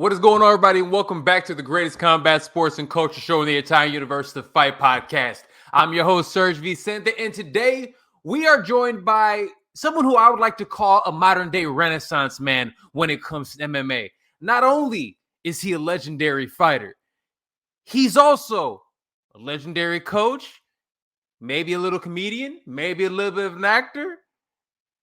What is going on, everybody? And welcome back to the greatest combat sports and culture show in the entire universe, the Fight Podcast. I'm your host, SERG VICENTE, and today we are joined by someone who I would like to call a modern-day renaissance man when it comes to MMA. Not only is he a legendary fighter, he's also a legendary coach, maybe a little comedian, maybe a little bit of an actor,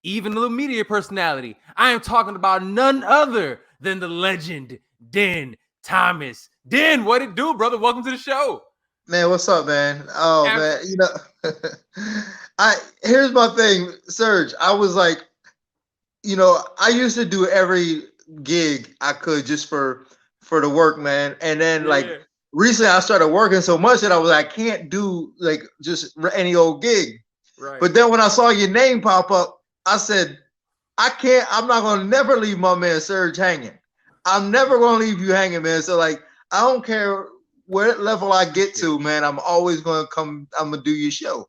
even a little media personality. I am talking about none other than the legend, Den Thomas. Den, what it do, brother? Welcome to the show. Man, what's up, man? Oh, man, here's my thing, Serge. I was like, I used to do every gig I could just for the work, man. And then recently I started working so much that I was like, I can't do like just any old gig. Right. But then when I saw your name pop up, I said, I'm not going to never leave my man Serge hanging. I'm never going to leave you hanging, man. So like, I don't care what level I get to, man. I'm always going to come. I'm going to do your show.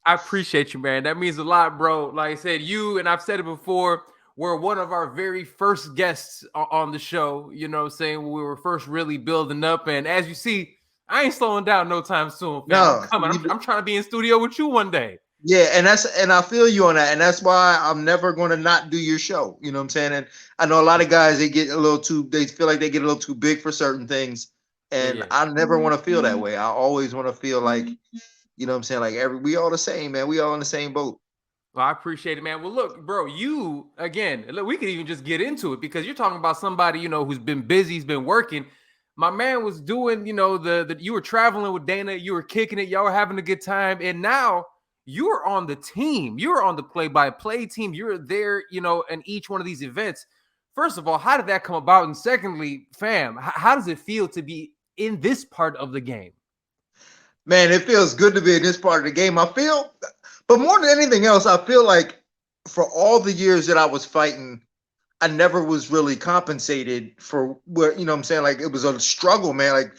I appreciate you, man. That means a lot, bro. Like I said, you, and I've said it before, were one of our very first guests on the show, saying when we were first really building up. And as you see, I ain't slowing down no time soon. Fam. No, I'm coming. I'm trying to be in studio with you one day. Yeah, and I feel you on that, and that's why I'm never going to not do your show. You know what I'm saying? And I know a lot of guys, they feel like they get a little too big for certain things, and I never want to feel that way. I always want to feel like, you know what I'm saying, like we all the same, man. We all in the same boat. Well, I appreciate it, man. Well, look, bro, you again, we could even just get into it because you're talking about somebody, who's been busy, he's been working. My man was doing, you were traveling with Dana, you were kicking it, y'all were having a good time, and now you're on the team. You're on the play-by-play team. You're there, in each one of these events. First of all, how did that come about? And secondly, fam, how does it feel to be in this part of the game? Man, it feels good to be in this part of the game. But more than anything else, I feel like for all the years that I was fighting, I never was really compensated for what, what I'm saying? Like, it was a struggle, man. Like,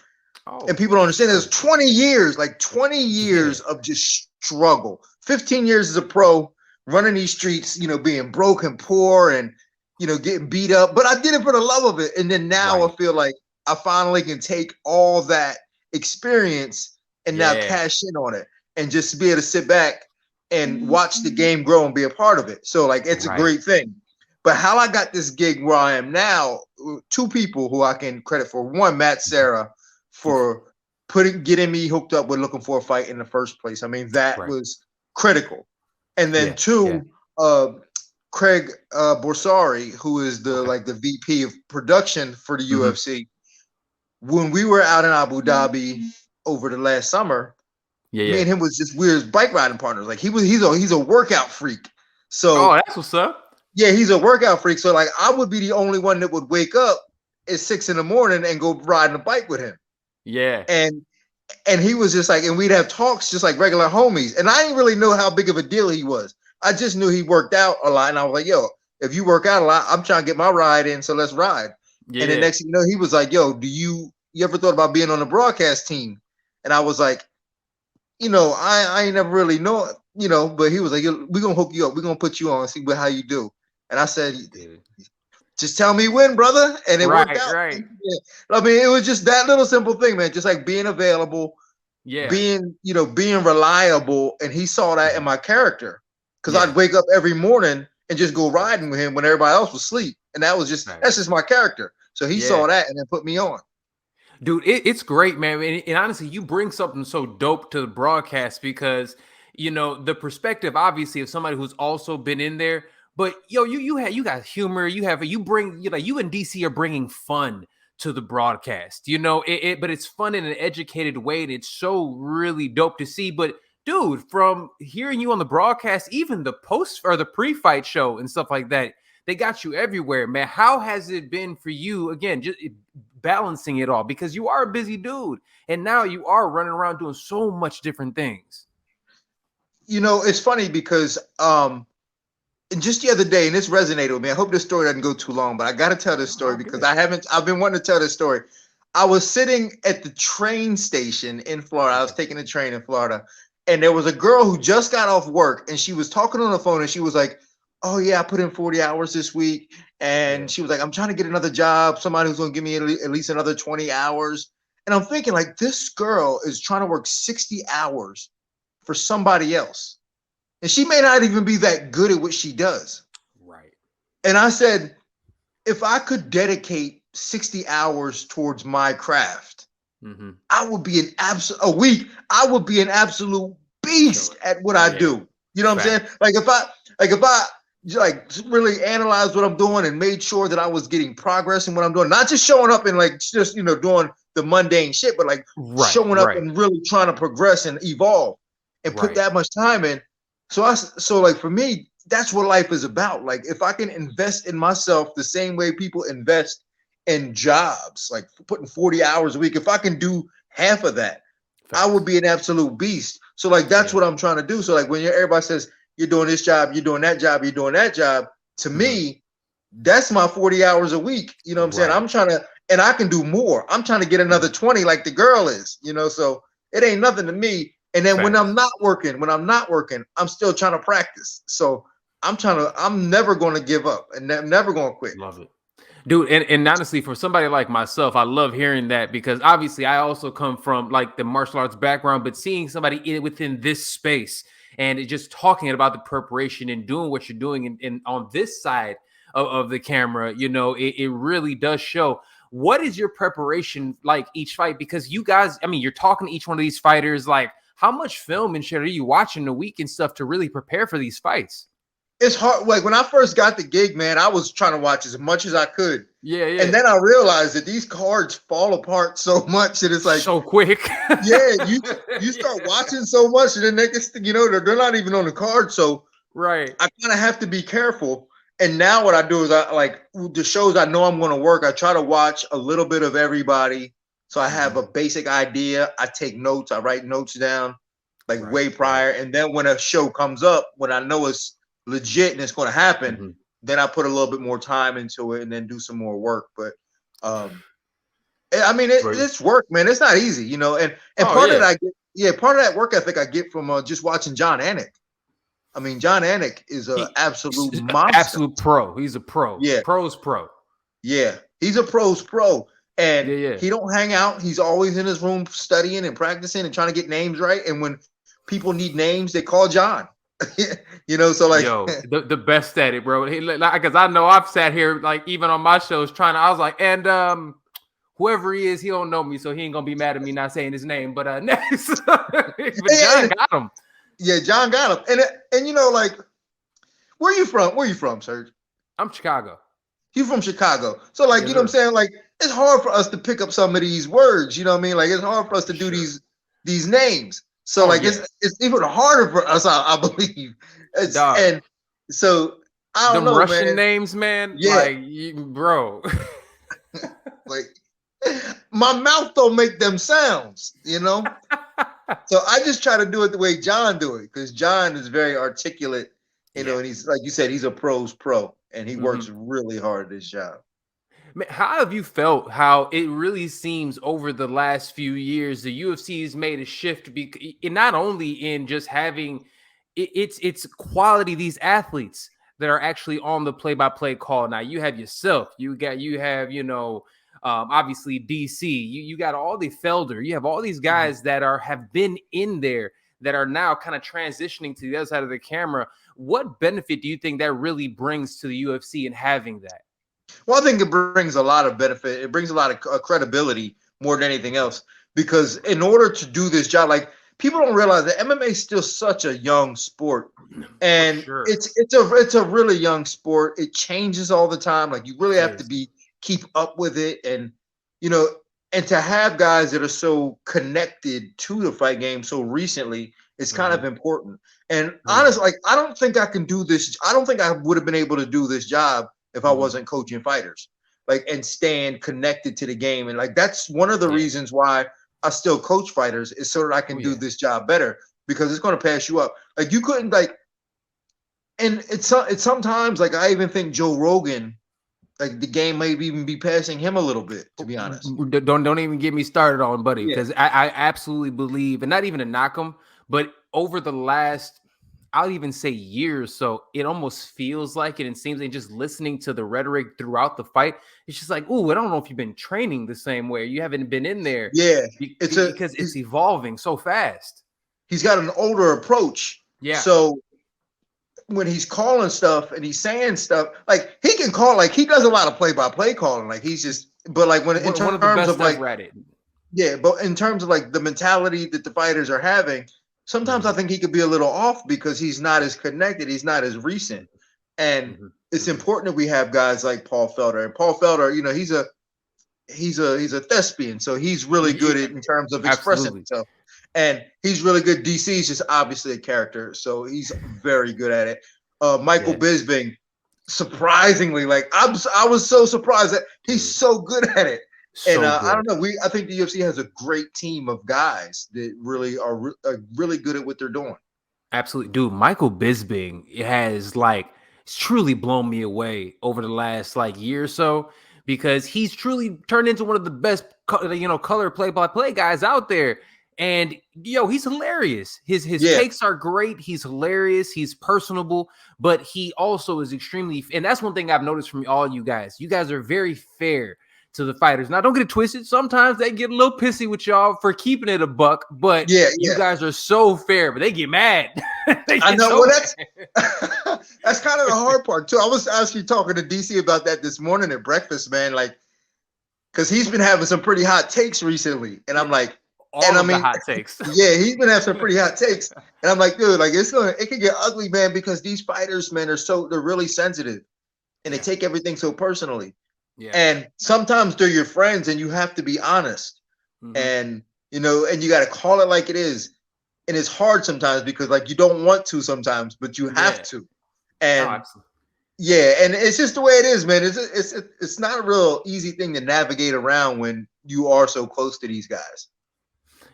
and people don't understand. There's 20 years of just struggle. 15 years as a pro, running these streets, being broke and poor and, getting beat up. But I did it for the love of it. And then now I feel like I finally can take all that experience and now cash in on it and just be able to sit back and watch the game grow and be a part of it. So like, it's a great thing. But how I got this gig where I am now, two people who I can credit for. One, Matt Serra, for getting me hooked up with looking for a fight in the first place. I mean, that was critical. And then two, Craig Borsari, who is the VP of production for the UFC. When we were out in Abu Dhabi over the last summer, me and him we were bike riding partners. Like he's a workout freak. So that's what's up. Yeah, he's a workout freak. So like I would be the only one that would wake up at 6 a.m. and go riding a bike with him. Yeah. And he was just like, and we'd have talks just like regular homies. And I didn't really know how big of a deal he was. I just knew he worked out a lot. And I was like, yo, if you work out a lot, I'm trying to get my ride in. So let's ride. Yeah. And the next thing you know, he was like, yo, you ever thought about being on the broadcast team? And I was like, I ain't never really know it, but he was like, we're going to hook you up. We're going to put you on and see how you do. And I said, just tell me when, brother. And it worked out. Right. Yeah. I mean, it was just that little simple thing, man. Just like being available, being reliable. And he saw that in my character because I'd wake up every morning and just go riding with him when everybody else was asleep. And that was that's just my character. So he saw that and then put me on. Dude, it's great, man. And honestly, you bring something so dope to the broadcast because, the perspective, obviously, of somebody who's also been in there. But you got humor. You and DC are bringing fun to the broadcast. But it's fun in an educated way, and it's so really dope to see. But dude, from hearing you on the broadcast, even the post or the pre-fight show and stuff like that, they got you everywhere, man. How has it been for you? Again, just balancing it all because you are a busy dude, and now you are running around doing so much different things. It's funny because and just the other day, and this resonated with me. I hope this story doesn't go too long, but I got to tell this story because I've been wanting to tell this story. I was sitting at the train station in Florida. I was taking a train in Florida, and there was a girl who just got off work, and she was talking on the phone, and she was like, oh yeah, I put in 40 hours this week. And Yeah. she was like, I'm trying to get another job, somebody who's going to give me at least another 20 hours. And I'm thinking, like, this girl is trying to work 60 hours for somebody else. And she may not even be that good at what she does. Right. And I said, if I could dedicate 60 hours towards my craft, I would be a week. I would be an absolute beast at what I do. You know what I'm saying? Like if I really analyzed what I'm doing and made sure that I was getting progress in what I'm doing, not just showing up and like just doing the mundane shit, but like showing up and really trying to progress and evolve and put that much time in. So like for me, that's what life is about. Like if I can invest in myself the same way people invest in jobs, like putting 40 hours a week, if I can do half of that, I would be an absolute beast. So like that's what I'm trying to do. So like when everybody says you're doing this job, you're doing that job, you're doing that job, to me, that's my 40 hours a week. You know what I'm saying? I'm trying to, and I can do more. I'm trying to get another 20 like the girl is, so it ain't nothing to me. And then when I'm not working, I'm still trying to practice. So I'm never going to give up and never going to quit. Love it. Dude, and honestly, for somebody like myself, I love hearing that because obviously I also come from like the martial arts background, but seeing somebody within this space and just talking about the preparation and doing what you're doing and on this side of the camera, it really does show. What is your preparation like each fight? Because you guys, I mean, you're talking to each one of these fighters, like how much film and shit are you watching a week and stuff to really prepare for these fights? It's hard. Like when I first got the gig, man, I was trying to watch as much as I could. Yeah. And then I realized that these cards fall apart so much that it's like so quick. you start watching so much, and then next thing you know, they're not even on the card. So I kind of have to be careful. And now what I do is I like the shows I know I'm going to work. I try to watch a little bit of everybody, so I have a basic idea. I take notes. I write notes down like way prior, and then when a show comes up, when I know it's legit and it's going to happen, then I put a little bit more time into it and then do some more work. But I mean, it's work, man. It's not easy, and part of that part of that work ethic I get from just watching John Anik. I mean, John Anik is an absolute monster. Absolute pro. He's a pro. Yeah. Pro's pro. Yeah. He's a pro's pro. And he don't hang out. He's always in his room studying and practicing and trying to get names right. And when people need names, they call John. So like the best at it, bro. Because I know I've sat here like even on my shows I was like, and whoever he is, he don't know me, so he ain't gonna be mad at me not saying his name. But next, but John got him. Yeah, John got him. And like, where you from? Where you from, Serge? I'm Chicago. You from Chicago. So like, you know what I'm saying? Like, it's hard for us to pick up some of these words, you know what I mean? Like it's hard for us to do these names. So like it's even harder for us, I believe. And so I don't know, Russian names, man. Yeah, like, bro. Like my mouth don't make them sounds, So I just try to do it the way John do it because John is very articulate, and he's like you said, he's a pro's pro, and he works really hard at his job. How have you felt how it really seems over the last few years the UFC has made a shift not only in just having it's quality, these athletes that are actually on the play-by-play call. Now you have yourself, you have obviously DC, you got all the Felder, you have all these guys that have been in there that are now kind of transitioning to the other side of the camera. What benefit do you think that really brings to the UFC in having that? Well, I think it brings a lot of benefit. It brings a lot of credibility more than anything else, because in order to do this job, like people don't realize that MMA is still such a young sport, and it's a really young sport. It changes all the time. Like you really have to keep up with it, and and to have guys that are so connected to the fight game so recently is kind of important. And honestly, like I don't think I can do this. I don't think I would have been able to do this job if I wasn't coaching fighters, like, and staying connected to the game. And like, that's one of the reasons why I still coach fighters, is so that I can do this job better, because it's going to pass you up. Like you couldn't and it's sometimes like, I even think Joe Rogan, like the game may even be passing him a little bit, to be honest. Don't even get me started on Buddy, because I absolutely believe, and not even to knock him, but over the last, I'll even say years. So it almost feels like it, and seems like just listening to the rhetoric throughout the fight, it's just like, oh, I don't know if you've been training the same way. You haven't been in there Yeah, because it's evolving so fast. he's got an older approach. Yeah. So when he's calling stuff and he's saying stuff, like he can call, like he does a lot of play-by-play calling. Like he's just, but like when in terms of like, yeah, but in terms of like the mentality that the fighters are having, sometimes I think he could be a little off because he's not as connected, he's not as recent. And it's important that we have guys like Paul Felder. And Paul Felder, you know, he's a thespian, so he's really good in terms of expressing himself. And he's really good. DC's just obviously a character, so he's very good at it. Michael Bisping, surprisingly, like I was so surprised that he's so good at it. And I don't know, I think the UFC has a great team of guys that really are really good at what they're doing. Absolutely, dude. Michael Bisping has truly blown me away over the last year or so, because he's truly turned into one of the best color play-by-play guys out there. And he's hilarious. His takes are great. He's hilarious. He's personable, but he also is extremely. And that's one thing I've noticed from all you guys. You guys are very fair to the fighters. Now, don't get it twisted. Sometimes they get a little pissy with y'all for keeping it a buck, but you guys are so fair. But they get mad. I know. That's kind of the hard part too. I was actually talking to DC about that this morning at breakfast, man. Like, because he's been having some pretty hot takes recently, and I'm like. The hot takes. Yeah, he's been having some pretty hot takes. And I'm like, dude, like it can get ugly, man, because these fighters, man, they're really sensitive and they take everything so personally. Yeah. And sometimes they're your friends and you have to be honest. And and you got to call it like it is. And it's hard sometimes because you don't want to sometimes, but you have to. And and it's just the way it is, man. It's not a real easy thing to navigate around when you are so close to these guys.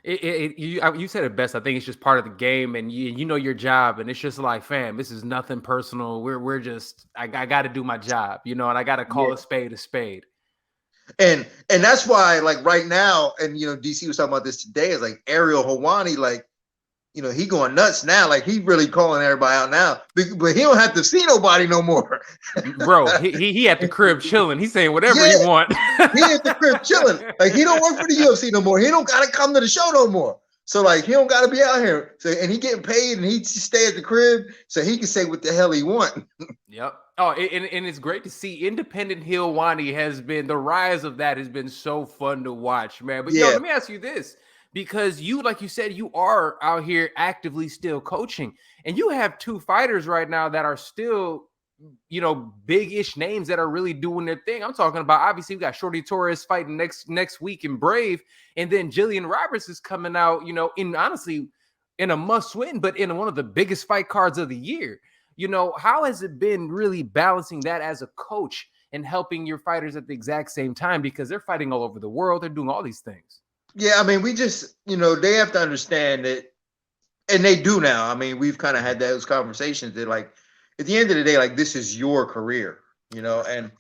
You said it best. I think it's just part of the game, and you know your job, and it's just like, fam, this is nothing personal. We're just I got to do my job, and I got to call a spade a spade. And that's why, right now, and DC was talking about this today, is Ariel Helwani, he going nuts now. He really calling everybody out now, but he don't have to see nobody no more. Bro, he at the crib chilling. He's saying whatever he want. He at the crib chilling. He don't work for the UFC no more. He don't gotta come to the show no more. So he don't gotta be out here. So and he getting paid and he stay at the crib so he can say what the hell he want. Yep. Oh, and it's great to see independent Helwani the rise of that has been so fun to watch, man. But let me ask you this. Because you, like you said, you are out here actively still coaching, and you have two fighters right now that are still, big-ish names that are really doing their thing. I'm talking about, obviously, we got Shorty Torres fighting next week in Brave, and then Jillian Roberts is coming out, in a must-win, but in one of the biggest fight cards of the year. How has it been really balancing that as a coach and helping your fighters at the exact same time, because they're fighting all over the world, they're doing all these things? Yeah, I mean, we just, they have to understand that, and they do now. I mean, we've kind of had those conversations that, at the end of the day, this is your career, and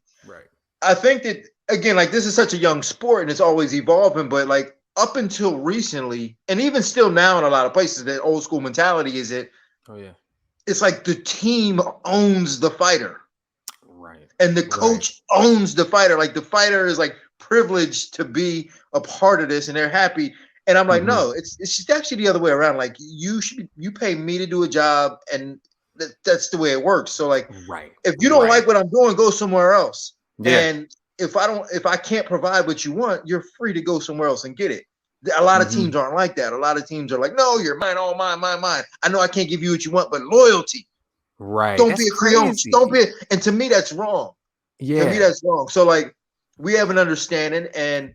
I think that, again, this is such a young sport and it's always evolving, but up until recently, and even still now in a lot of places, that old school mentality is that, it's the team owns the fighter. Right. And the coach owns the fighter. The fighter is privileged to be a part of this and they're happy. And I'm no, it's just actually the other way around. You pay me to do a job, and that's the way it works. So if you don't like what I'm doing, go somewhere else. Yeah. And if I can't provide what you want, you're free to go somewhere else and get it. A lot of teams aren't like that. A lot of teams are no, you're mine, all mine, mine, mine. I know I can't give you what you want, but loyalty. Right. Don't be a Creole. Don't be. And to me, that's wrong. Yeah. To me, that's wrong. So we have an understanding, and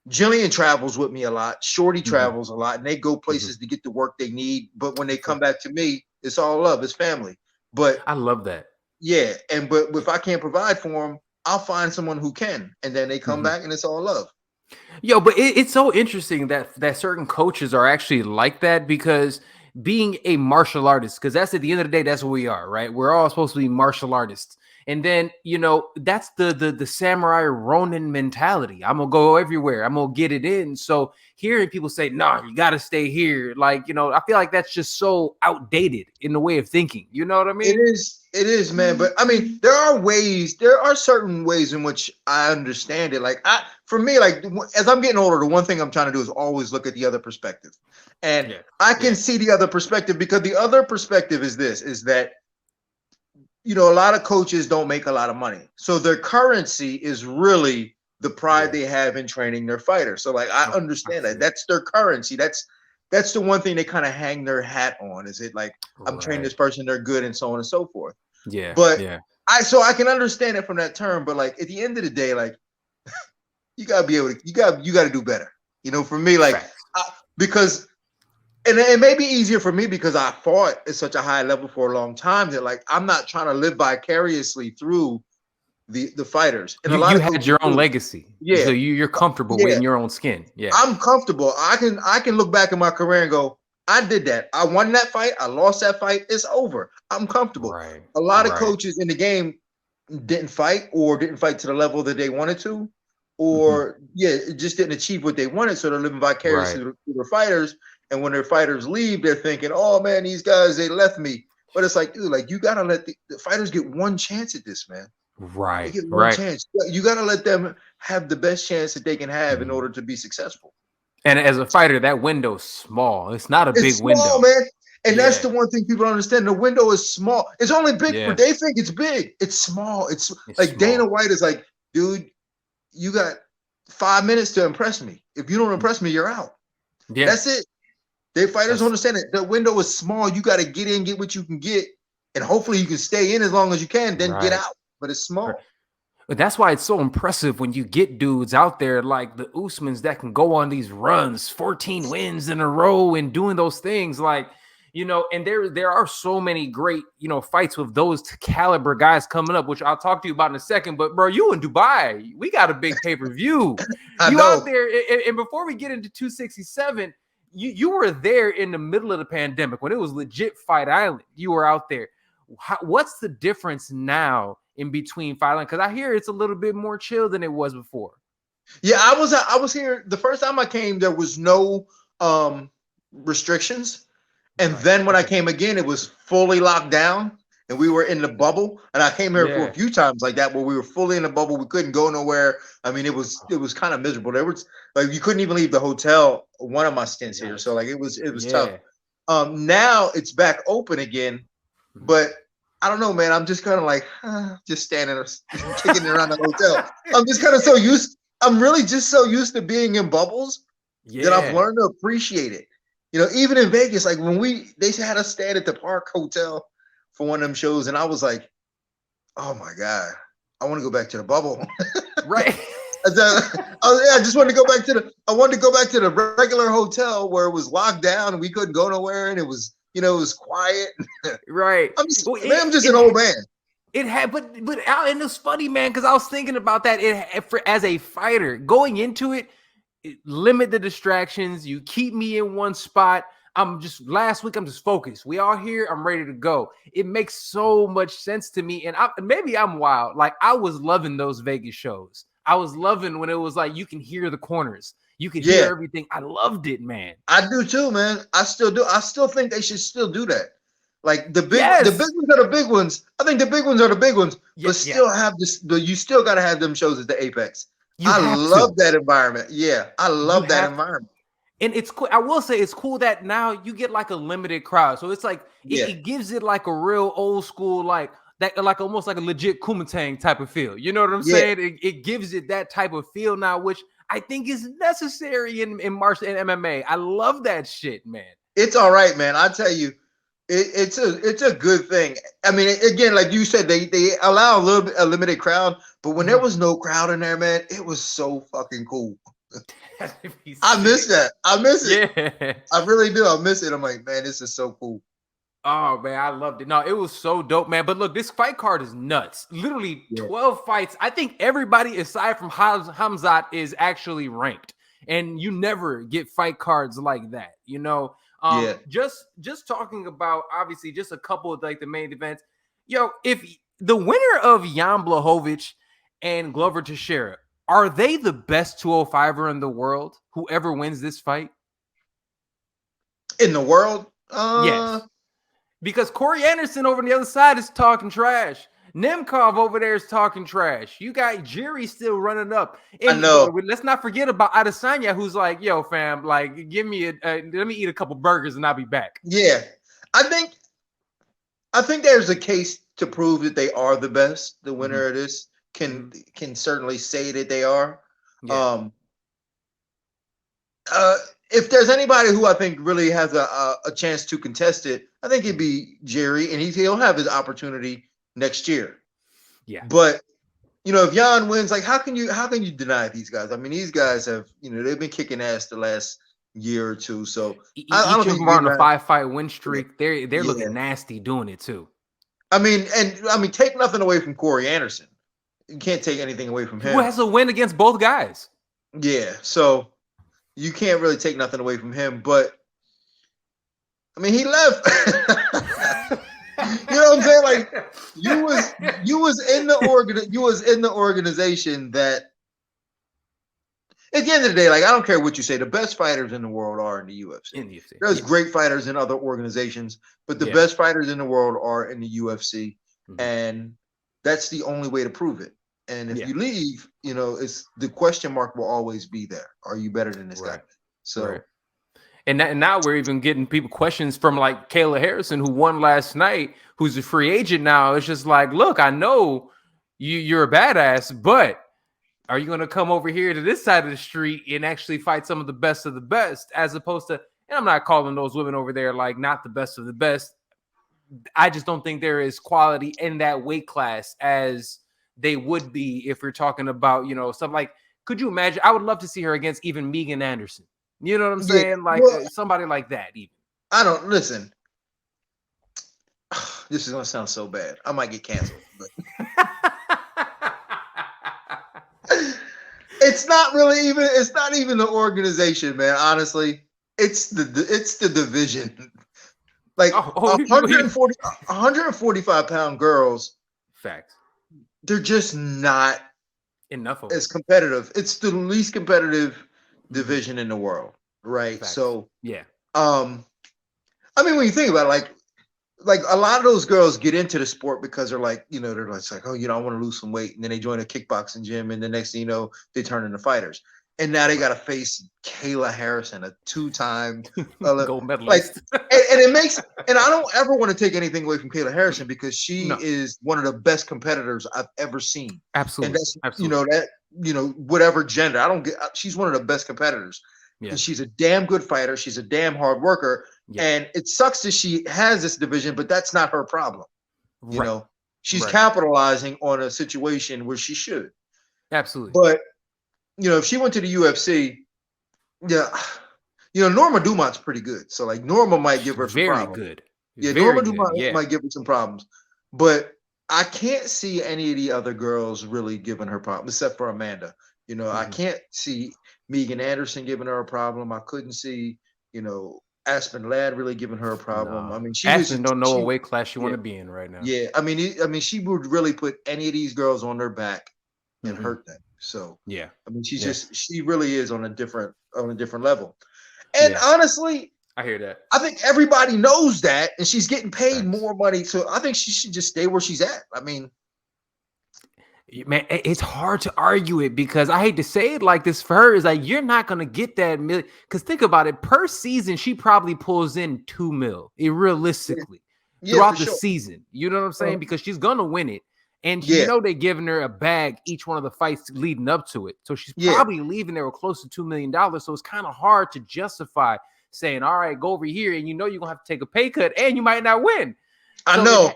Jillian travels with me a lot. Shorty travels a lot, and they go places to get the work they need. But when they come back to me, it's all love. It's family. But I love that. Yeah. But if I can't provide for them, I'll find someone who can. And then they come back and it's all love. Yo, but it's so interesting that certain coaches are actually like that, because being a martial artist, because that's at the end of the day, that's what we are, right? We're all supposed to be martial artists. And then, that's the samurai Ronin mentality. I'm gonna go everywhere. I'm gonna get it in. So hearing people say, "Nah, you got to stay here," I feel like that's just so outdated in the way of thinking. You know what I mean? It is, man. But I mean, there are certain ways in which I understand it. Like for me, like as I'm getting older, the one thing I'm trying to do is always look at the other perspective. And I can see the other perspective, because the other perspective is that, a lot of coaches don't make a lot of money. So their currency is really the pride they have in training their fighters. So like, I understand that. That's their currency. That's the one thing they kind of hang their hat on. Is it like, I'm training this person, they're good, and so on and so forth. Yeah. But I can understand it from that term, but like at the end of the day, like you gotta be able to, you gotta do better. For me, like because it may be easier for me because I fought at such a high level for a long time that like I'm not trying to live vicariously through the fighters. And you had your own legacy. Yeah. So you're comfortable in your own skin. Yeah. I'm comfortable. I can look back in my career and go, I did that. I won that fight. I lost that fight. It's over. I'm comfortable. Right. A lot of coaches in the game didn't fight to the level that they wanted to, or just didn't achieve what they wanted. So they're living vicariously through their fighters. And when their fighters leave, they're thinking, oh man, these guys, they left me. But it's like, dude, like you got to let the fighters get one chance at this, man. Right. They get one chance. You got to let them have the best chance that they can have in order to be successful. And as a fighter, that window's small. It's not a big window, man. And that's the one thing people don't understand. The window is small. It's only big for they think it's big. It's small. It's like small. Dana White is like, dude, you got 5 minutes to impress me. If you don't impress me, you're out. Yeah. That's it. They fighters understand it. The window is small. You got to get in, get what you can get, and hopefully you can stay in as long as you can, then get out. But it's small. But that's why it's so impressive when you get dudes out there like the Usmans that can go on these runs, 14 wins in a row, and doing those things like, and there are so many great, fights with those caliber guys coming up, which I'll talk to you about in a second. But bro, you in Dubai, we got a big pay-per-view. You out there, and before we get into 267, you were there in the middle of the pandemic when it was legit Fight Island. You were out there. What's the difference now in between Fight Island? Because I hear it's a little bit more chill than it was before. Yeah, I was here the first time I came. There was no restrictions, and then when I came again, it was fully locked down, and we were in the bubble. And I came here for a few times like that, where we were fully in the bubble. We couldn't go nowhere. I mean, it was kind of miserable. There was like you couldn't even leave the hotel. One of my stints here, so like it was tough. Now it's back open again. But I don't know, man. I'm just kind of like, just standing or kicking around the hotel. I'm just kind of I'm really just so used to being in bubbles that I've learned to appreciate it. Even in Vegas, like when they had us stand at the Park Hotel for one of them shows, and I was like, oh my God, I want to go back to the bubble. Right. I just wanted to go back to the regular hotel where it was locked down and we couldn't go nowhere, and it was it was quiet. Right. I'm just an old man. It had, but and it's funny, man, because I was thinking about that. As a fighter going into it, limit the distractions. You keep me in one spot. Last week I'm just focused. We all here. I'm ready to go. It makes so much sense to me. And maybe I'm wild. Like I was loving those Vegas shows. I was loving when it was like you can hear the corners. You can hear everything. I loved it, man. I do too, man. I still do. I still think they should still do that. Like the big ones are the big ones. I think the big ones are the big ones, but still have this. You still got to have them shows at the apex. I love that environment. Yeah, I love that environment. And it's cool. I will say it's cool that now you get like a limited crowd. So it's like it gives it like a real old school, like almost like a legit Kuomintang type of feel. You know what I'm saying? It gives it that type of feel now, which I think is necessary in martial and MMA. I love that shit, man. It's all right, man. I tell you, it's a good thing. I mean, again, like you said, they allow a limited crowd, but when there was no crowd in there, man, it was so fucking cool. I miss that. I miss it. Yeah. I really do. I miss it. I'm like, man, this is so cool. Oh, man, I loved it. No, it was so dope, man. But look, this fight card is nuts. Literally 12 fights. I think everybody aside from Hamzat is actually ranked. And you never get fight cards like that, Just talking about, obviously, just a couple of like the main events. If the winner of Jan Blachowicz and Glover Teixeira, are they the best 205er in the world? Whoever wins this fight? In the world? Yes. Because Corey Anderson over on the other side is talking trash. Nemkov over there is talking trash. You got Jerry still running up. And I know. Let's not forget about Adesanya, who's like, yo, fam, like, give me let me eat a couple burgers and I'll be back. Yeah. I think there's a case to prove that they are the best. The winner of this can certainly say that they are. Yeah. If there's anybody who I think really has a chance to contest it, I think it'd be Jerry, and he'll have his opportunity next year. Yeah. But if Jan wins, like how can you deny these guys? I mean, these guys have, they've been kicking ass the last year or two. So I don't think they're on a 5-fight win streak. They're looking nasty doing it too. I mean, take nothing away from Corey Anderson. You can't take anything away from him. Who has a win against both guys? Yeah, so you can't really take nothing away from him. But I mean, he left. You know what I'm saying? Like you was in the organization that at the end of the day, like I don't care what you say, the best fighters in the world are in the UFC. There's great fighters in other organizations, but the best fighters in the world are in the UFC, and that's the only way to prove it. And if you leave, it's the question mark will always be there. Are you better than this guy? So. And now we're even getting people questions from like Kayla Harrison, who won last night, who's a free agent now. It's just like, look, I know you're a badass, but are you going to come over here to this side of the street and actually fight some of the best, as opposed to, and I'm not calling those women over there like not the best of the best. I just don't think there is quality in that weight class as they would be if we're talking about, something like, could you imagine? I would love to see her against even Megan Anderson. You know what I'm saying? Yeah, like somebody like that even. I don't listen. This is going to sound so bad. I might get canceled. But. It's not even the organization, man. Honestly, it's the division. Like 145-pound girls. Facts. They're just not enough of as competitive. It's the least competitive division in the world, right? Facts. So yeah. I mean, when you think about it, like a lot of those girls get into the sport because they're like, they're like, oh, I want to lose some weight, and then they join a kickboxing gym, and the next thing you know, they turn into fighters. And now they got to face Kayla Harrison, a 2-time gold medalist. and it makes, and I don't ever want to take anything away from Kayla Harrison because she is one of the best competitors I've ever seen. Absolutely. And that's, whatever gender, she's one of the best competitors. Yeah. And she's a damn good fighter. She's a damn hard worker. Yeah. And it sucks that she has this division, but that's not her problem. Right. She's capitalizing on a situation where she should. Absolutely. But, if she went to the UFC, Norma Dumont's pretty good. So, like, Norma might give her some problems. Very good. Yeah, Norma Dumont might give her some problems. But I can't see any of the other girls really giving her problems, except for Amanda. I can't see Megan Anderson giving her a problem. I couldn't see, Aspen Ladd really giving her a problem. No. I mean, Aspen don't know what weight class you want to be in right now. Yeah, I mean, she would really put any of these girls on their back and hurt them. So yeah, I mean, she really is on a different level. And honestly, I hear that. I think everybody knows that, and she's getting paid more money. So I think she should just stay where she's at. I mean, man, it's hard to argue it because I hate to say it like this for her. Is like you're not gonna get that million. Because think about it, per season she probably pulls in $2 million realistically throughout the season. You know what I'm saying? Because she's gonna win it, and they're giving her a bag each one of the fights leading up to it. So she's probably leaving there with close to $2 million. So it's kind of hard to justify saying, "All right, go over here," and you're gonna have to take a pay cut, and you might not win. I know.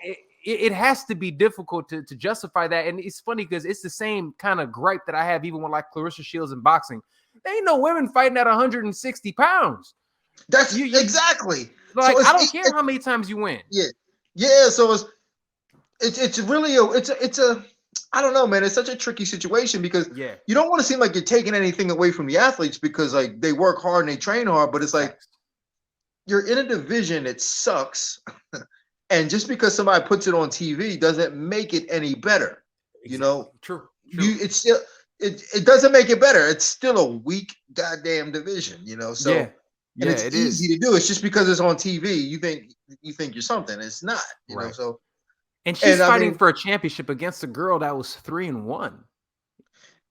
It has to be difficult to justify that. And it's funny because it's the same kind of gripe that I have even with like Claressa Shields in boxing. There ain't no women fighting at 160 pounds. That's exactly. Like, so I don't care how many times you win. Yeah. Yeah. So it's really it's a I don't know, man. It's such a tricky situation because you don't want to seem like you're taking anything away from the athletes because like they work hard and they train hard, but it's like you're in a division that sucks. And just because somebody puts it on TV doesn't make it any better. You know, True. It's still it doesn't make it better. It's still a weak goddamn division. You know, so and it's easy to do. It's just because it's on TV. You think you're something. It's not. You know, so. And she's fighting for a championship against a girl that was 3-1.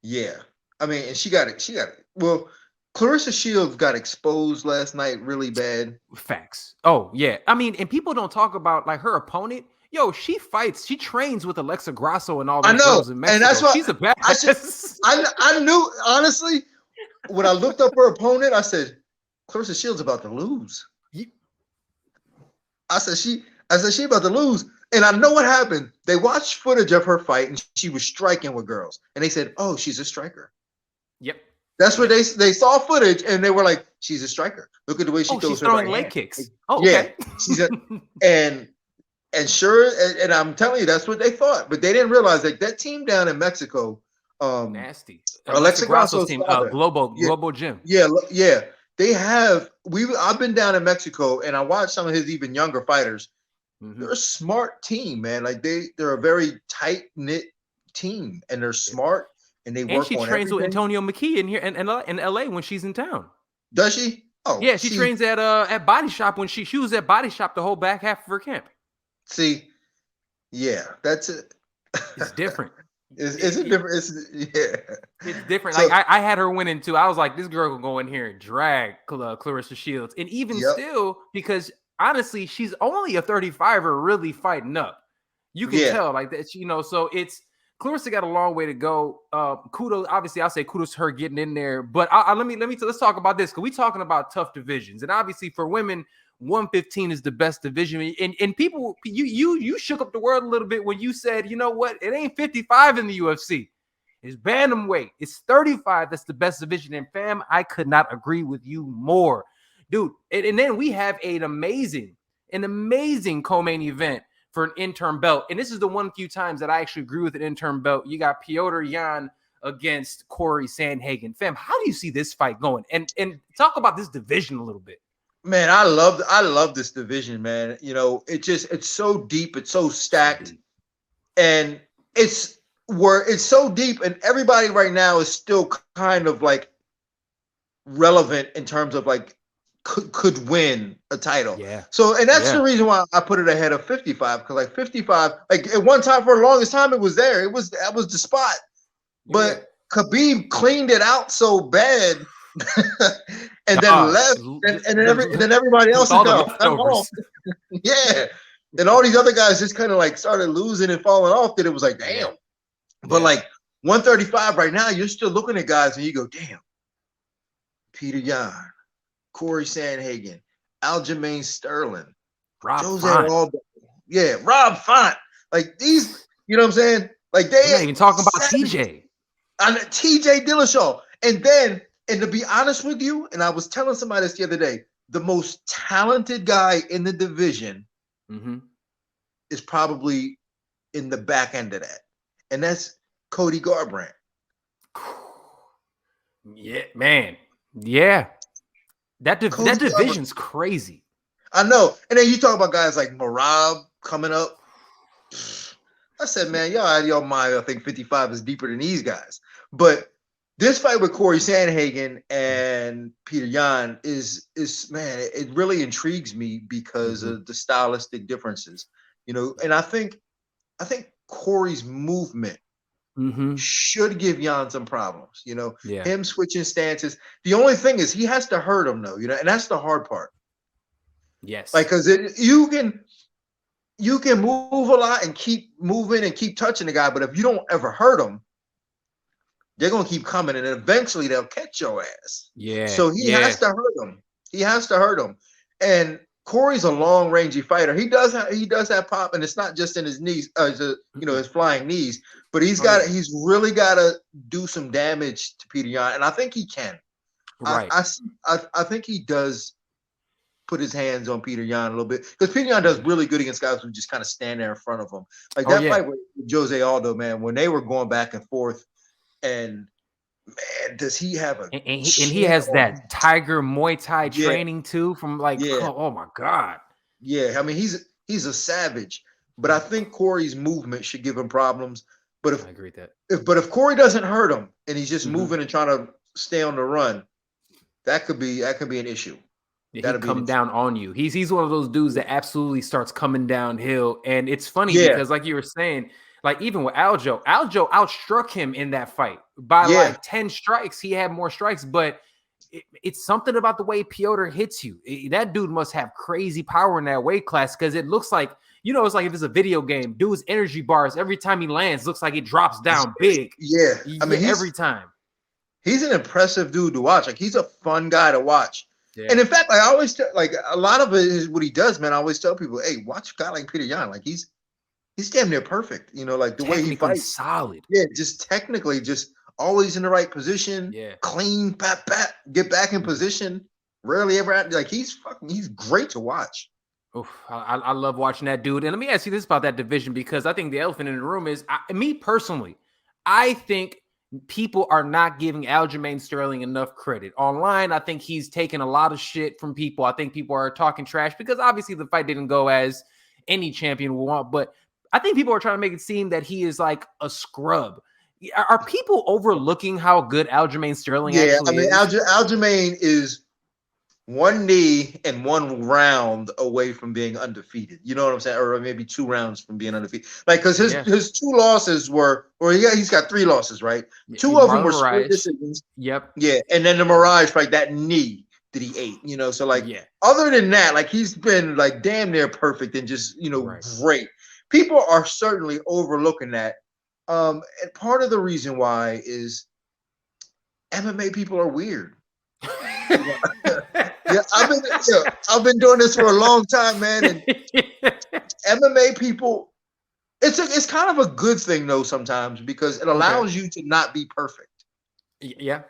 Yeah, I mean, and she got it. Well, Claressa Shields got exposed last night really bad. Facts. Oh yeah, I mean, and people don't talk about like her opponent. Yo, she fights. She trains with Alexa Grasso and all those girls in Mexico. And that's why she's a badass. I knew, honestly, when I looked up her opponent, I said, Claressa Shields about to lose. I said she about to lose. And I know what happened. They watched footage of her fight, and she was striking with girls. And they said, "Oh, she's a striker." Yep. That's what they saw footage, and they were like, "She's a striker. Look at the way she throws she's her throwing right leg kicks." Oh, yeah. She's and sure, and I'm telling you, that's what they thought. But they didn't realize that team down in Mexico, nasty. Alexa Grasso's team, Global Gym. Yeah. They have. I've been down in Mexico, and I watched some of his even younger fighters. They're a smart team, man. Like they're a very tight knit team, and they're smart, and they work. And she trains with Antonio McKee in here in LA when she's in town. Does she? Oh, yeah. She trains at Body Shop when she was at Body Shop the whole back half of her camp. See, yeah, that's it. It's different. Is it different? It's different. So, like I had her winning too. I was like, this girl can go in here and drag Claressa Shields, and even still, because honestly, she's only a 35er really fighting up. You can tell like that, you know. So it's Claressa got a long way to go. Kudos, obviously, I'll say kudos to her getting in there. But let's talk about this because we're talking about tough divisions, and obviously for women, 115 is the best division. And people, you shook up the world a little bit when you said, you know what, it ain't 55 in the UFC. It's Bantamweight. It's 35. That's the best division. And fam, I could not agree with you more. Dude, and then we have an amazing co-main event for an interim belt. And this is the one few times that I actually agree with an interim belt. You got Petr Yan against Corey Sandhagen. Fam, how do you see this fight going? And talk about this division a little bit. Man, I love this division, man. You know, it's so deep, it's so stacked. And it's so deep, and everybody right now is still kind of like relevant in terms of like could win a title. Yeah. So, and that's the reason why I put it ahead of 55, because like 55, like at one time for the longest time it was there. That was the spot. But Khabib cleaned it out so bad and then left, and then everybody else is gone. Yeah. And all these other guys just kind of like started losing and falling off, that it was like, damn. But like 135 right now, you're still looking at guys and you go, damn. Petr Yan, Corey Sandhagen, Aljamain Sterling, Rob Jose Font. Aldo. Yeah, Rob Font. Like these, you know what I'm saying? Like we're not even talking about TJ. And TJ Dillashaw. And to be honest with you, and I was telling somebody this the other day, the most talented guy in the division is probably in the back end of that. And that's Cody Garbrandt. Yeah, man. Yeah. That division's crazy. I know. And then you talk about guys like Merab coming up. I said, man, y'all out of your mind. I think 55 is deeper than these guys. But this fight with Corey Sandhagen and Petr Yan is man, it really intrigues me because of the stylistic differences. You know, and I think Corey's movement should give Yan some problems. You know, him switching stances. The only thing is he has to hurt him though, you know, and that's the hard part. Yes. Like, because you can move a lot and keep moving and keep touching the guy, but if you don't ever hurt him, they're gonna keep coming, and eventually they'll catch your ass. Yeah. So he has to hurt him. He has to hurt him. And Corey's a long rangey fighter. He does have pop, and it's not just in his knees, his flying knees, but he's really got to do some damage to Petr Yan, and I think he can. Right. I think he does put his hands on Petr Yan a little bit, because Petr Yan does really good against guys who just kind of stand there in front of him. Like that fight with Jose Aldo, man, when they were going back and forth, and man, does he have a and he has that Tiger Muay Thai training too from like oh my god. Yeah, I mean He's a savage. But I think Corey's movement should give him problems. But I agree with that. If Corey doesn't hurt him and he's just moving and trying to stay on the run, that could be an issue. Yeah, he'd come down on you. He's one of those dudes that absolutely starts coming downhill. And it's funny because, like you were saying, like even with Aljo outstruck him in that fight by like 10 strikes. He had more strikes, but it's something about the way Piotr hits you. That dude must have crazy power in that weight class because it looks like, you know, it's like if it's a video game, dude's energy bars every time he lands looks like it drops down big. Yeah. I mean, every time. He's an impressive dude to watch. Like, he's a fun guy to watch. Yeah. And in fact, like, I always tell, like, a lot of it is what he does, man. I always tell people, hey, watch a guy like Petr Yan. Like, he's damn near perfect. You know, like the way he fights. Solid. Yeah, just technically, just always in the right position. Yeah. Clean, pat, get back in position. Rarely ever, like, he's great to watch. Oof, I love watching that dude. And let me ask you this about that division, because I think the elephant in the room is, me personally, I think people are not giving Aljamain Sterling enough credit. Online, I think he's taken a lot of shit from people. I think people are talking trash because obviously the fight didn't go as any champion would want, but I think people are trying to make it seem that he is like a scrub. Are people overlooking how good Aljamain Sterling actually is? Aljamain is one knee and one round away from being undefeated. You know what I'm saying? Or maybe 2 rounds from being undefeated. Like, because his 2 losses were, or he's got 3 losses, right? 2 of them were split decisions. Yep. Yeah, and then the Mirage fight, that knee that he ate. You know, so like, other than that, like, he's been like damn near perfect and just, you know, great. People are certainly overlooking that. And part of the reason why is MMA people are weird. Yeah, I've been doing this for a long time, man. And MMA people, it's kind of a good thing though sometimes, because it allows you to not be perfect. Yeah.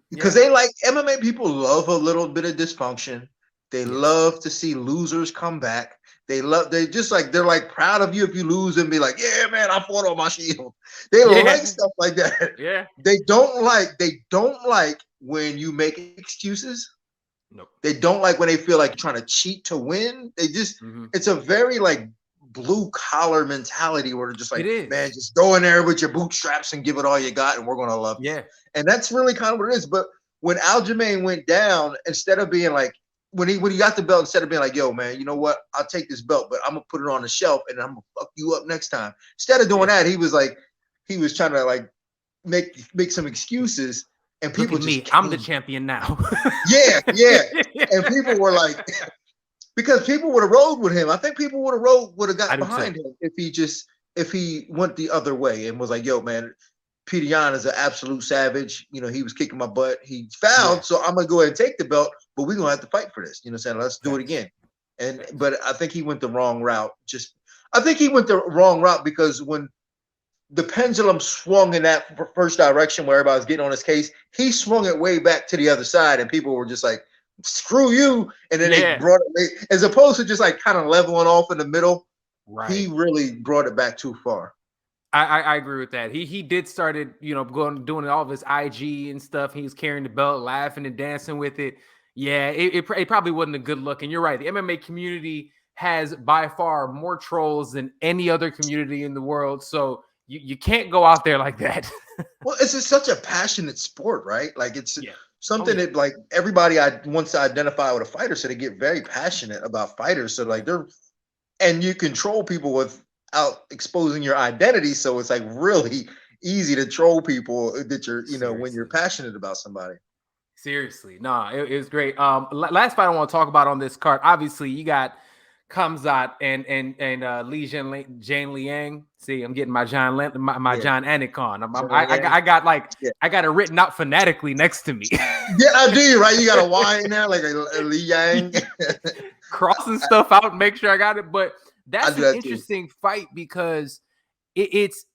Because they like, MMA people love a little bit of dysfunction. They love to see losers come back. They're like proud of you if you lose and be like, yeah, man, I fought on my shield. They like stuff like that. Yeah. They don't like when you make excuses. Nope. They don't like when they feel like you're trying to cheat to win. They just, it's a very like blue collar mentality where they're just like, man, just go in there with your bootstraps and give it all you got, and we're gonna love you. Yeah. And that's really kind of what it is. But when Aljamain went down, instead of being like, when he got the belt, instead of being like, yo, man, you know what? I'll take this belt, but I'm gonna put it on the shelf and I'm gonna fuck you up next time. Instead of doing that, he was trying to like make some excuses. And people look at me, I'm the champion now. yeah. And people were like, because people would have rolled with him. I think people would have got behind him if he went the other way and was like, yo, man, Petr Yan is an absolute savage. You know, he was kicking my butt. He fouled, so I'm gonna go ahead and take the belt, but we're gonna have to fight for this. You know what I'm saying? Let's do it again. But I think he went the wrong route. I think he went the wrong route because when the pendulum swung in that first direction where everybody was getting on his case, he swung it way back to the other side, and people were just like, screw you. And then they brought it, as opposed to just like kind of leveling off in the middle. Right. He really brought it back too far. I agree with that. He did started, you know, doing all of his IG and stuff. He was carrying the belt, laughing and dancing with it. Yeah, it probably wasn't a good look. And you're right. The MMA community has by far more trolls than any other community in the world. So you can't go out there like that. Well, it's just such a passionate sport, right? Like it's something that like everybody wants to identify with a fighter, so they get very passionate about fighters. So like and you control people without exposing your identity. So it's like really easy to troll people that you're, you know, when you're passionate about somebody. Seriously, no, it was great. Last fight I want to talk about on this card. Obviously, you got Khamzat and Li Jianliang. See, I'm getting my John Anik on. I got it written out phonetically next to me. Yeah, I do. Right, you got a Y in there, like a Li Yang. Crossing stuff out and make sure I got it. But that's an interesting fight because it's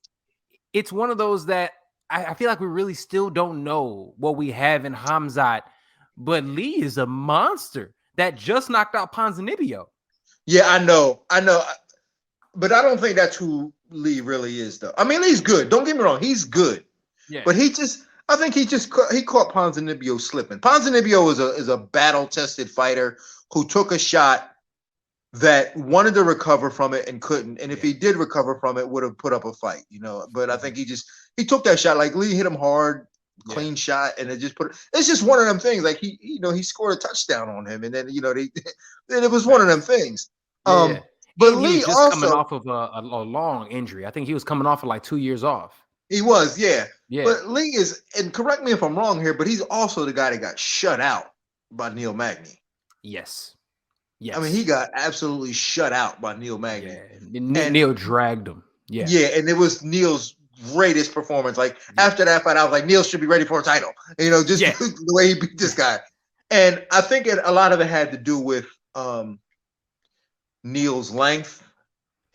one of those that I feel like we really still don't know what we have in Khamzat, but Lee is a monster that just knocked out Ponzinibbio. Yeah, I know, but I don't think that's who Lee really is, though. I mean, Lee's good. Don't get me wrong, he's good. Yeah. But I think he caught Ponzinibbio slipping. Ponzinibbio is a battle-tested fighter who took a shot that wanted to recover from it and couldn't. And if Yeah. he did recover from it, would have put up a fight, you know. But I think he took that shot. Like Lee hit him hard, clean shot, and it just it's just one of them things. Like he scored a touchdown on him, and then then it was one of them things. Yeah. But And he Lee was just coming also off of a long injury. I think he was coming off of like 2 years off. he was, yeah. Yeah. But Lee is, and correct me if I'm wrong here, but he's also the guy that got shut out by Neil Magny. Yes. Yes. I mean, he got absolutely shut out by Neil Magny. Yeah. Neil dragged him. Yeah. Yeah, and it was Neil's greatest performance. Like after that fight, I was like, Neil should be ready for a title. Just the way he beat this guy. And I think a lot of it had to do with Neil's length,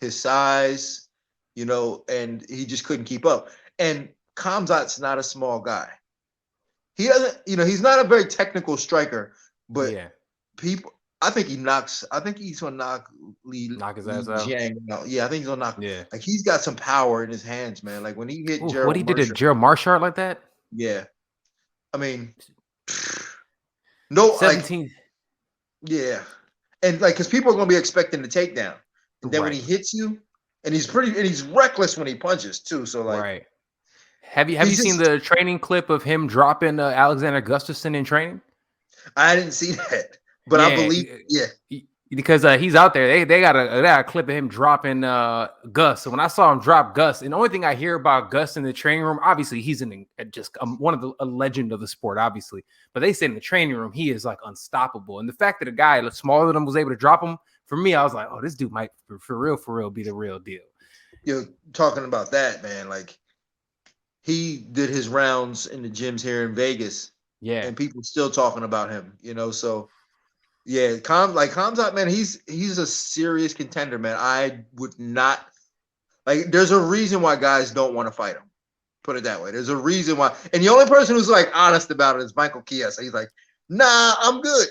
his size, and he just couldn't keep up. And Khamzat's not a small guy. He doesn't, he's not a very technical striker, but I think he's gonna knock his ass out. Yeah, I think he's gonna knock. Yeah, like he's got some power in his hands, man. Like when he hit Gerald what he did to Gerald Marshart like that. Yeah, I mean, no, 17. Like, yeah, and like because people are gonna be expecting the takedown, and then when he hits you, and he's reckless when he punches too. So like, Have you seen the training clip of him dropping Alexander Gustafsson in training? I didn't see that. But I believe, because he's out there. They got a clip of him dropping Gus. So when I saw him drop Gus, and the only thing I hear about Gus in the training room, obviously he's one of a legend of the sport, obviously. But they said in the training room he is like unstoppable. And the fact that a guy smaller than him was able to drop him, for me, I was like, oh, this dude might for real be the real deal. You're talking about that, man. Like he did his rounds in the gyms here in Vegas. Yeah, and people still talking about him. So. Yeah, Khamzat, man, he's a serious contender, man. I would not there's a reason why guys don't want to fight him. Put it that way. There's a reason why. And the only person who's like honest about it is Michael Chiesa. He's like, nah, I'm good.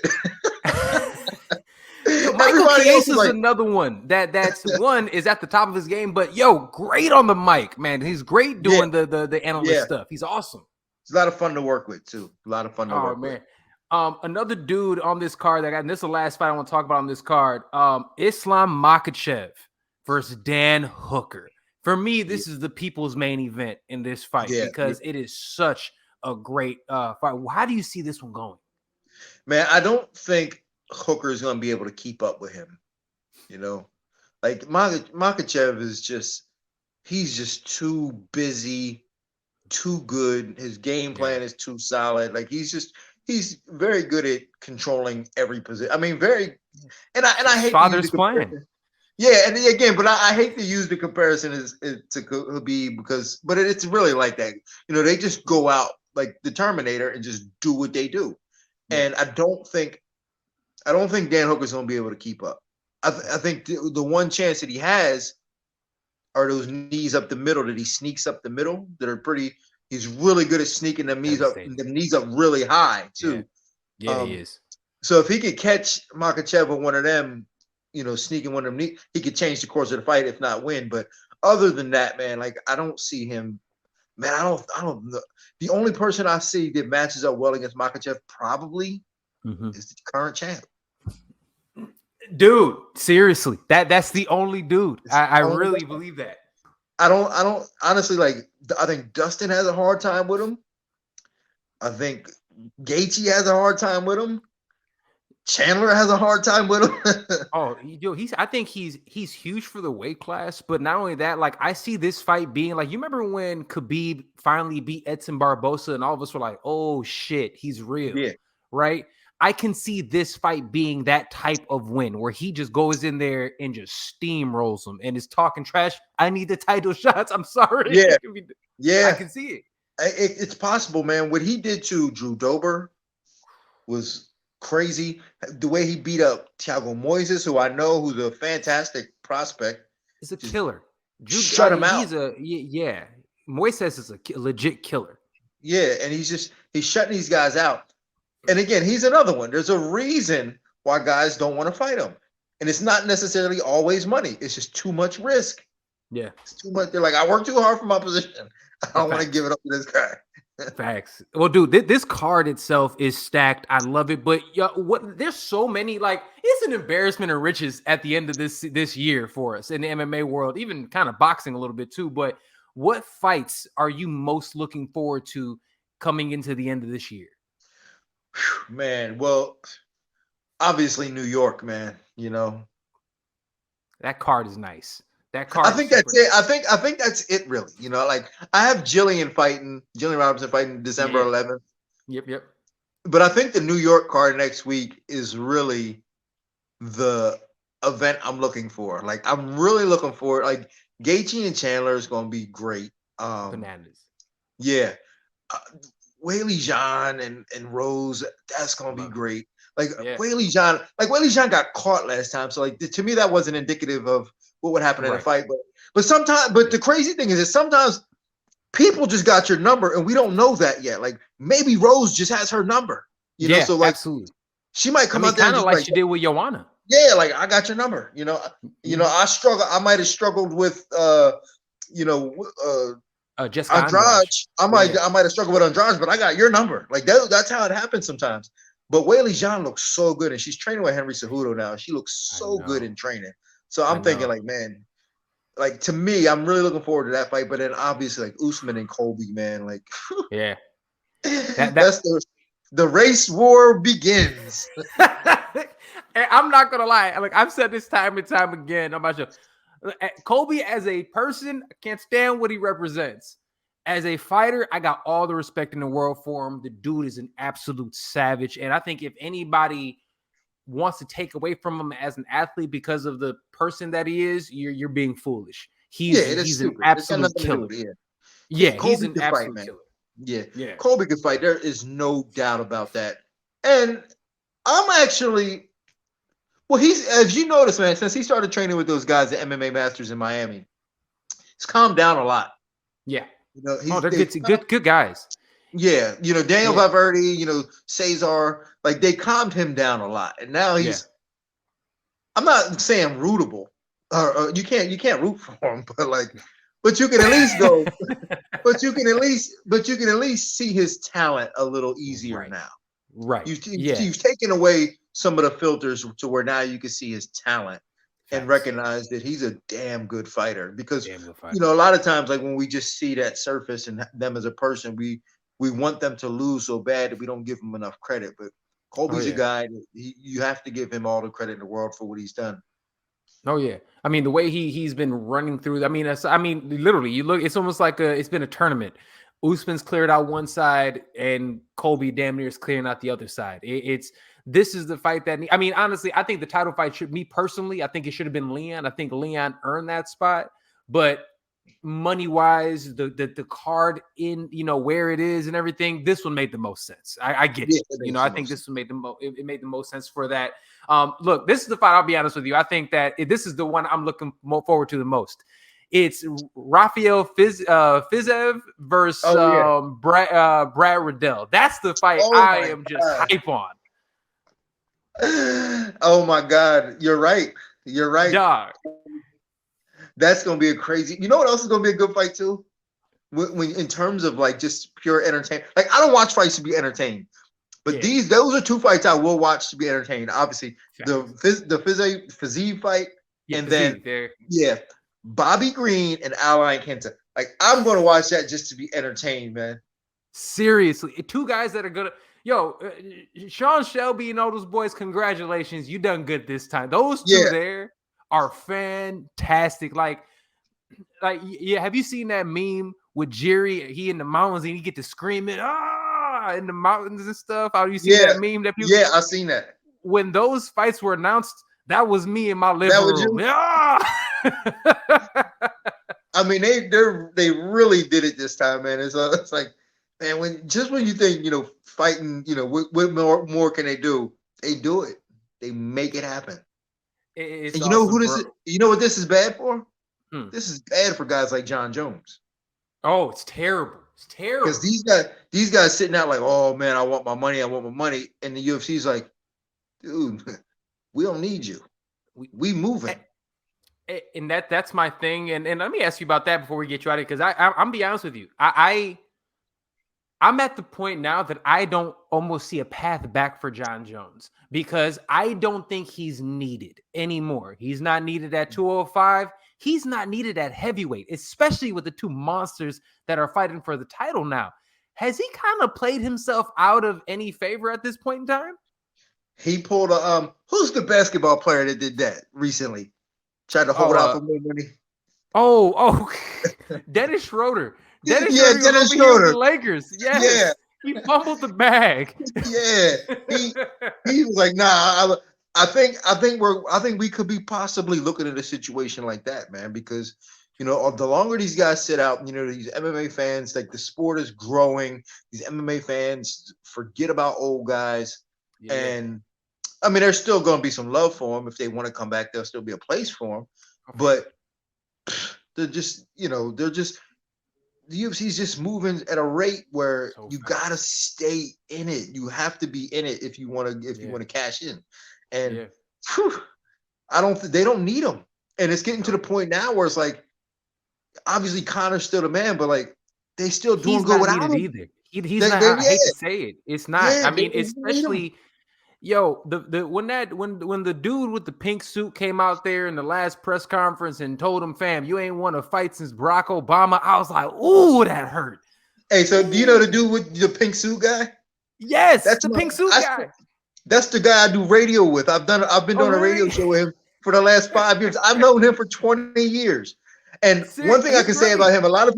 Michael Chiesa is another one that's one is at the top of his game, but great on the mic, man. He's great doing the analyst stuff. He's awesome. It's a lot of fun to work with too. A lot of fun to work with. Another dude on this card and this is the last fight I want to talk about on this card. Islam Makhachev versus Dan Hooker. For me, this is the people's main event in this fight because it is such a great fight. How do you see this one going? Man, I don't think Hooker is going to be able to keep up with him. Like Makhachev is he's just too busy, too good. His game plan is too solid. Like he's very good at controlling every position. I mean, and I hate father's plan. Yeah, and again, but I hate to use the comparison to Khabib but it's really like that. They just go out like the Terminator and just do what they do. And I don't think Dan Hooker's going to be able to keep up. I think the one chance that he has are those knees up the middle that he sneaks up the middle that are pretty. He's really good at sneaking them knees up really high too. Yeah, he is. So if he could catch Makhachev with one of them, sneaking one of them knees, he could change the course of the fight, if not win. But other than that, man, like I don't see him. Man, I don't know. The only person I see that matches up well against Makhachev probably is the current champ. Dude, seriously, that's the only dude. I really believe that. I don't honestly I think Dustin has a hard time with him. I think Gaethje has a hard time with him. Chandler has a hard time with him. I think he's huge for the weight class, but not only that, like I see this fight being like, you remember when Khabib finally beat Edson Barbosa and all of us were like, oh shit, he's real. Yeah. Right? I can see this fight being that type of win where he just goes in there and just steamrolls him and is talking trash. I need the title shots. I'm sorry. Yeah. I can see it. It's possible, man. What he did to Drew Dober was crazy. The way he beat up Thiago Moises, who I know who's a fantastic prospect. He's a killer. Drew, shut him out. Moises is a legit killer. Yeah, and he's shutting these guys out. And again, he's another one. There's a reason why guys don't want to fight him. And it's not necessarily always money. It's just too much risk. Yeah. It's too much. They're like, I work too hard for my position. I don't want to give it up to this guy. Facts. Well, dude, this card itself is stacked. I love it, but there's so many. Like, it's an embarrassment of riches at the end of this year for us in the MMA world, even kind of boxing a little bit too. But what fights are you most looking forward to coming into the end of this year? Man, well, obviously New York, man. That card is nice. That I card. think that's it. I think that's it, really. Like I have Jillian Robinson fighting December 11th. Yep. But I think the New York card next week is really the event I'm looking for. Like I'm really looking for like Gaethje and Chandler is going to be great. Bananas. Yeah. Weili Zhang and Rose, that's going to be great. Like Weili Zhang got caught last time. So like to me that wasn't indicative of what would happen in a fight. But the crazy thing is that sometimes people just got your number and we don't know that yet. Like maybe Rose just has her number. So like absolutely. She might come out there kind of like she did with Joanna. Yeah, like I got your number. I struggle. I might have struggled with Jessica Andrade. I might have struggled with Andrade, but I got your number. Like that's how it happens sometimes. But Weili Zhang looks so good, and she's training with Henry Cejudo now. She looks so good in training. So I'm thinking, like, man, like to me, I'm really looking forward to that fight. But then obviously, like Usman and Colby, man, like, that's the race war begins. I'm not gonna lie, like I've said this time and time again. I'm not sure. Colby as a person, I can't stand what he represents. As a fighter, I got all the respect in the world for him. The dude is an absolute savage. And I think if anybody wants to take away from him as an athlete because of the person that he is, you're being foolish. He's an absolute killer. He's an absolute killer. Yeah. Colby can fight. There is no doubt about that. And I'm actually, he's, as you notice, man, since he started training with those guys at MMA Masters in Miami, he's calmed down a lot. Yeah. They're good guys. Yeah, Daniel Valverde, Cesar, like they calmed him down a lot, and now he's. I'm not saying rootable, or you can't root for him, but you can at least go, but you can at least see his talent a little easier now. Right. You've taken away some of the filters to where now you can see his talent. And recognize that he's a damn good fighter because a lot of times, like when we just see that surface and them as a person, we want them to lose so bad that we don't give them enough credit. But Colby's a guy that you have to give him all the credit in the world for what he's done. Oh yeah, I mean the way he's been running through. I mean literally, you look. It's almost like it's been a tournament. Usman's cleared out one side, and Colby damn near is clearing out the other side. This is the fight that, I mean, honestly, I think the title fight I think it should have been Leon. I think Leon earned that spot, but money-wise, the card in, where it is and everything, this one made the most sense. I get it. I think this one made it made the most sense for that. Look, this is the fight, I'll be honest with you. I think that this is the one I'm looking forward to the most. It's Rafael Fiziev versus Brad Riddell. That's the fight I am just hype on. Oh my God, you're right. Dog. That's gonna be a crazy. You know what else is gonna be a good fight too? When in terms of like just pure entertainment. Like I don't watch fights to be entertained, but those are two fights I will watch to be entertained. Obviously, the Fiziev fight, and then Bobby Green and Al Iaquinta. Like I'm gonna watch that just to be entertained, man. Seriously, two guys that are gonna. Sean Shelby and all those boys, congratulations. You done good this time. Those two there are fantastic. Like, have you seen that meme with Jerry? He in the mountains and he get to screaming, in the mountains and stuff. How do you see that meme? That people, I seen that. When those fights were announced, that was me in my living room. I mean, they really did it this time, man. It's like, man, when you think, fighting, what more can they do? They do it. They make it happen. And you know who this is? You know what this is bad for? This is bad for guys like John Jones. Oh, it's terrible. It's terrible. Because these guys sitting out like, oh man, I want my money. And the UFC's like, dude, we don't need you. We moving. And that's my thing. And let me ask you about that before we get you out of here. Because I'm be honest with you. I'm I'm at the point now that I don't almost see a path back for John Jones because I don't think he's needed anymore. He's not needed at 205. He's not needed at heavyweight, especially with the two monsters that are fighting for the title now. Has he kind of played himself out of any favor at this point in time? He pulled a who's the basketball player that did that recently? Tried to hold out for more money. Dennis Schroeder. Dennis Schroeder with the Lakers. Yes. Yeah. He fumbled the bag. Yeah. He was like, nah, I think we could be possibly looking at a situation like that, man, because the longer these guys sit out, these MMA fans, like the sport is growing. These MMA fans forget about old guys. Yeah. And I mean, there's still going to be some love for them. If they want to come back, there'll still be a place for them. Okay. But they're just, the UFC's just moving at a rate where you gotta stay in it. You have to be in it if you want to cash in. And they don't need them. And it's getting to the point now where it's like, obviously Conor's still the man, but like they still doing good without him either. He's not. I hate to say it. It's not. I mean, especially. Yo, when the dude with the pink suit came out there in the last press conference and told him, fam, you ain't won a fight since Barack Obama, I was like, ooh, that hurt. Hey, so do you know the dude with the pink suit guy? Yes, that's the pink suit guy. That's the guy I do radio with. I've been doing a radio show with him for the last 5 years. I've known him for 20 years. And one thing I can say about him, a lot of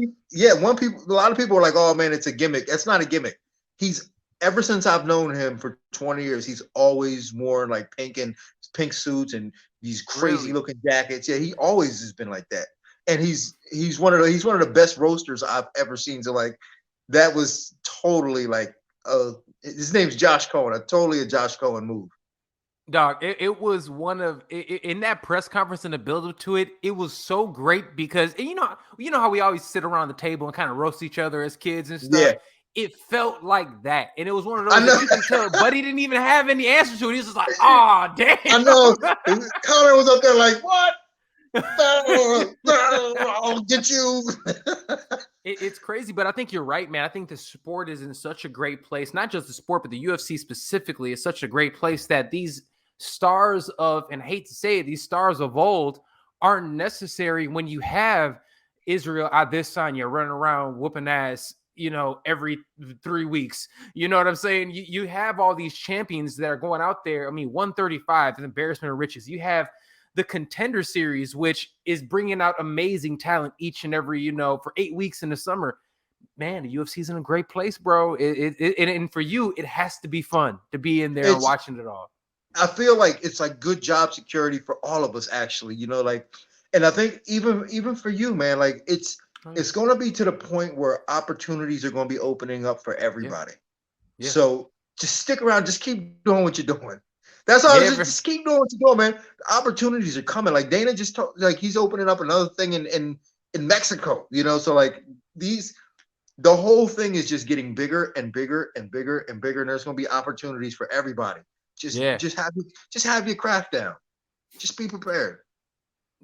people are like, oh man, it's a gimmick. That's not a gimmick. Ever since I've known him for 20 years, he's always worn like pink suits and these crazy looking jackets. Yeah, he always has been like that. And he's one of the best roasters I've ever seen. So like that was totally like his name's Josh Cohen, totally a Josh Cohen move. Dog, it was one of in that press conference and the build up to it. It was so great because you know how we always sit around the table and kind of roast each other as kids and stuff. Yeah. It felt like that. And it was one of those that you can tell, Buddy didn't even have any answers to it. He was just like, oh, damn. I know. Conor was up there like, what? I'll get you. It's crazy, but I think you're right, man. I think the sport is in such a great place. Not just the sport, but the UFC specifically is such a great place that these stars of, and I hate to say it, these stars of old aren't necessary when you have Israel Adesanya running around whooping ass every 3 weeks. You know what I'm saying? You have all these champions that are going out there. I mean, 135, an embarrassment of riches. You have the Contender Series, which is bringing out amazing talent each and every, for 8 weeks in the summer. Man, the UFC's in a great place, bro. And for you, it has to be fun to be in there and watching it all. I feel like it's like good job security for all of us, actually, and I think even for you, man, like it's going to be to the point where opportunities are going to be opening up for everybody. Yeah. So just stick around. Just keep doing what you're doing. That's all. Just keep doing what you're doing, man. The opportunities are coming. Like Dana just told, like he's opening up another thing in Mexico. So like the whole thing is just getting bigger and bigger and bigger and bigger. And there's going to be opportunities for everybody. Just have your craft down. Just be prepared.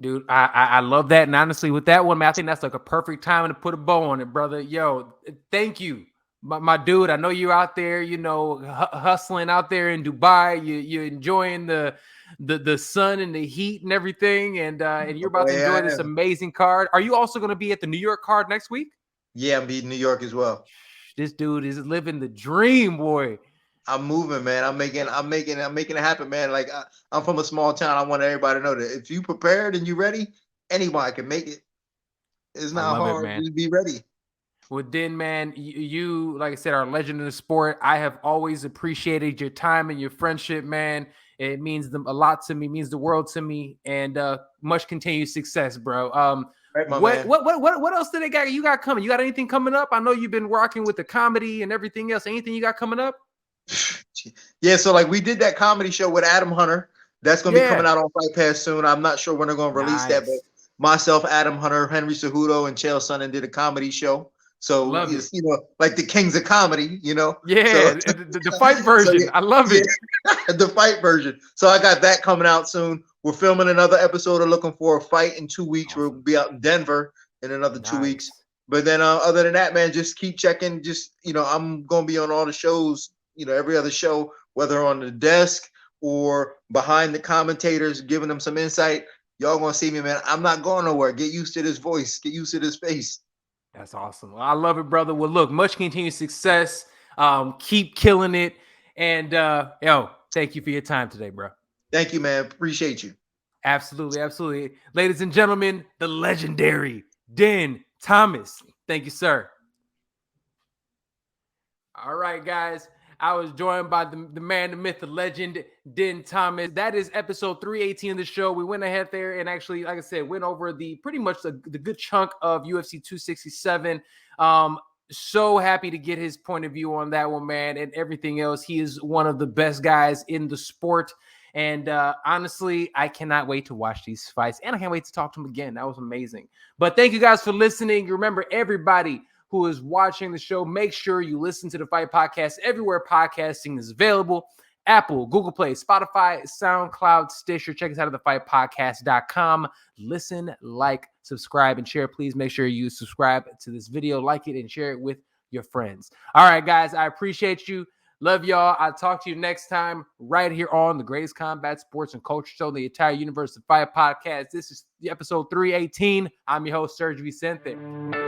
Dude, I love that. And honestly, with that one, man, I think that's like a perfect time to put a bow on it, brother. Yo, thank you. My dude, I know you're out there, hustling out there in Dubai. You're enjoying the sun and the heat and everything. And you're about to enjoy this amazing card. Are you also going to be at the New York card next week? Yeah, I'm in New York as well. This dude is living the dream, boy. I'm moving, man. I'm making it happen, man. Like I'm from a small town. I want everybody to know that if you prepared and you ready, anybody can make it. It's not hard. Just be ready. Well, then, man, you, like I said, are a legend in the sport. I have always appreciated your time and your friendship, man. It means a lot to me, means the world to me, and much continued success, bro. Right, what else do they got? You got coming? You got anything coming up? I know you've been rocking with the comedy and everything else. Anything you got coming up? Yeah, so like we did that comedy show with Adam Hunter. That's gonna be coming out on Fight Pass soon. I'm not sure when they're gonna release that, but myself, Adam Hunter, Henry Cejudo, and Chael Sonnen did a comedy show. So it's, like the kings of comedy, Yeah, so, the fight version. So, I love it. The fight version. So I got that coming out soon. We're filming another episode of Looking for a Fight in 2 weeks. We'll be out in Denver in another 2 weeks. But then other than that, man, just keep checking. Just, I'm going to be on all the shows, every other show, whether on the desk or behind the commentators, giving them some insight. Y'all going to see me, man. I'm not going nowhere. Get used to this voice. Get used to this face. That's awesome. Well, I love it, brother. Well, look, much continued success. Keep killing it. And, thank you for your time today, bro. Thank you, man. Appreciate you. Absolutely. Absolutely. Ladies and gentlemen, the legendary Den Thomas. Thank you, sir. All right, guys. I was joined by the man, the myth, the legend, Den Thomas. That is episode 318 of the show. We went ahead there and actually, like I said, went over pretty much the good chunk of UFC 267. So happy to get his point of view on that one, man, and everything else. He is one of the best guys in the sport. And honestly, I cannot wait to watch these fights. And I can't wait to talk to him again. That was amazing. But thank you guys for listening. Remember, everybody who is watching the show, make sure you listen to the Fight Podcast everywhere podcasting is available. Apple, Google Play, Spotify, SoundCloud, Stitcher. Check us out at thefightpodcast.com. Listen, like, subscribe, and share. Please make sure you subscribe to this video, like it, and share it with your friends. All right, guys, I appreciate you. Love y'all. I'll talk to you next time right here on the Greatest Combat Sports and Culture Show, the entire universe of Fight Podcast. This is the episode 318. I'm your host, SERG VICENTE.